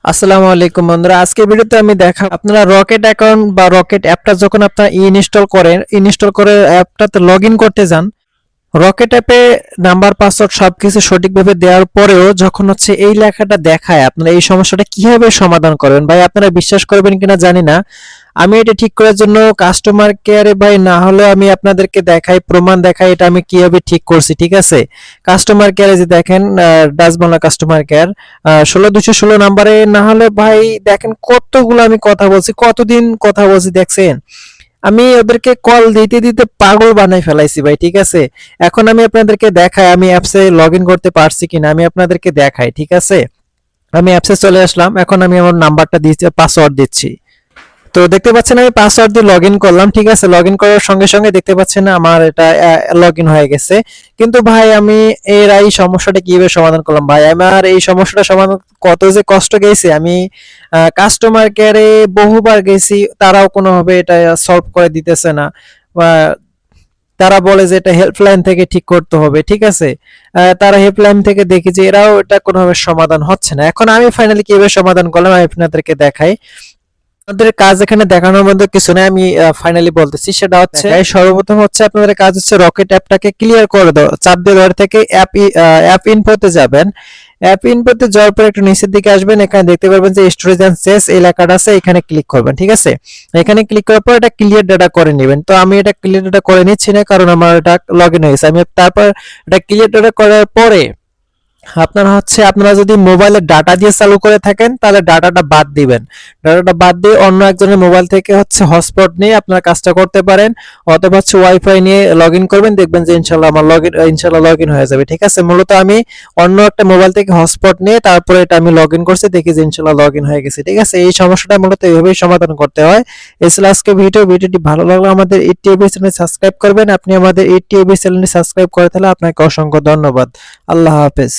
আসসালামু আলাইকুম বন্ধুরা, আজকের ভিডিওতে আমি দেখাবো আপনারা রকেট অ্যাকাউন্ট বা রকেট অ্যাপটা যখন আপনারা ইনস্টল করে অ্যাপটাতে লগইন করতে যান। রকেট অ্যাপে নাম্বার পাসওয়ার্ড সবকিছু সঠিকভাবে দেওয়ার পরেও যখন হচ্ছে এই লেখাটা দেখায়, আপনারা এই সমস্যাটা কিভাবে সমাধান করবেন ভাই? আপনারা বিশ্বাস করবেন কিনা জানি না, আমি এটা ঠিক করার জন্য কাস্টমার কেয়ারে ভাই না হলেও আমি আপনাদেরকে দেখাই, প্রমাণ দেখাই এটা আমি কিভাবে ঠিক করছি। ঠিক আছে, কাস্টমার কেয়ারে যে দেখেন, ডাচবাংলা কাস্টমার কেয়ার 16216 নাম্বারে না হলে ভাই দেখেন কতগুলো আমি কথা বলছি, কতদিন কথা বলছি দেখছেন। আমি ওদেরকে কল দিতে দিতে পাগল বানাই ফেলাইছি ভাই। ঠিক আছে, এখন আমি আপনাদেরকে দেখাই আমি অ্যাপসে লগ ইন করতে পারছি কিনা, আমি আপনাদেরকে দেখাই। ঠিক আছে, আমি অ্যাপসে চলে আসলাম, এখন আমি আমার নাম্বারটা দিচ্ছি, পাসওয়ার্ড দিচ্ছি। তো দেখতে পাচ্ছেন আমি পাসওয়ার্ড দিয়ে লগ ইন করলাম। ঠিক আছে, লগ ইন করার সঙ্গে সঙ্গে দেখতে পাচ্ছেন আমার এটা লগ ইন হয়ে গেছে। কিন্তু ভাই আমি এই সমস্যাটা কিভাবে সমাধান করলাম ভাই? আমার এই সমস্যাটা সমাধান কত যে কষ্ট গেছে, আমি কাস্টমার কেয়ারে বহুবার গেছি, তারাও কোনোভাবে এটা সলভ করে দিতেছে না। বা তারা বলে যে এটা হেল্পলাইন থেকে ঠিক করতে হবে। ঠিক আছে, তারা হেল্পলাইন থেকে দেখি যে এরাও এটা কোনোভাবে সমাধান হচ্ছে না। এখন আমি ফাইনালি কিভাবে সমাধান করলাম আমি আপনাদেরকে দেখাই। আপনাদের কাজ এখানে দেখানোর মধ্যে কিছু নেই, আমি ফাইনালি বলতেছি। সেটা হচ্ছে সর্বপ্রথম হচ্ছে আপনাদের কাজ হচ্ছে রকেট অ্যাপটাকে ক্লিয়ার করে দাও, চাপ দিয়ে ধরে থেকে অ্যাপ ইনফোতে যাবেন। অ্যাপ ইনফোতে যাওয়ার পর একটু নিচের দিকে আসবেন, এখানে দেখতে পারবেন যে স্টোরেজ এন্ড সেস এই লেখাটা আছে, এখানে ক্লিক করবেন। ঠিক আছে, এখানে ক্লিক করার পর এটা ক্লিয়ার ডাটা করে নেবেন। তো আমি এটা ক্লিয়ার ডাটা করে নিচ্ছি না, কারণ আমার এটা লগ ইন হয়েছে। আমি তারপর এটা ক্লিয়ার ডাটা করার পরে আপনারা যদি মোবাইলে ডাটা দিয়ে চালু করে থাকেন তাহলে ডাটাটা বাদ দিবেন। ডাটাটা বাদ দিয়ে অন্য একজনের মোবাইল থেকে হটস্পট নিয়ে আপনারা কাজটা করতে পারেন, অথবা ওয়াইফাই নিয়ে লগ ইন করবেন, দেখবেন যে ইনশাল্লাহ আমার লগ ইন হয়ে যাবে। ঠিক আছে, মূলত আমি অন্য একটা মোবাইল থেকে হটস্পট নিয়ে তারপরে এটা আমি লগ ইন করছি, দেখি যে ইনশাল্লাহ লগ ইন হয়ে গেছে। ঠিক আছে, এই সমস্যাটা মূলত এইভাবেই সমাধান করতে হয়। এই ছিল আজকে ভিডিওটি ভালো লাগলে আমাদের এইটিএবি চ্যানেল সাবস্ক্রাইব করবেন। আপনি আমাদের এইটিএবি চ্যানেলটি সাবস্ক্রাইব করে তাহলে আপনাকে অসংখ্য ধন্যবাদ। আল্লাহ হাফেজ।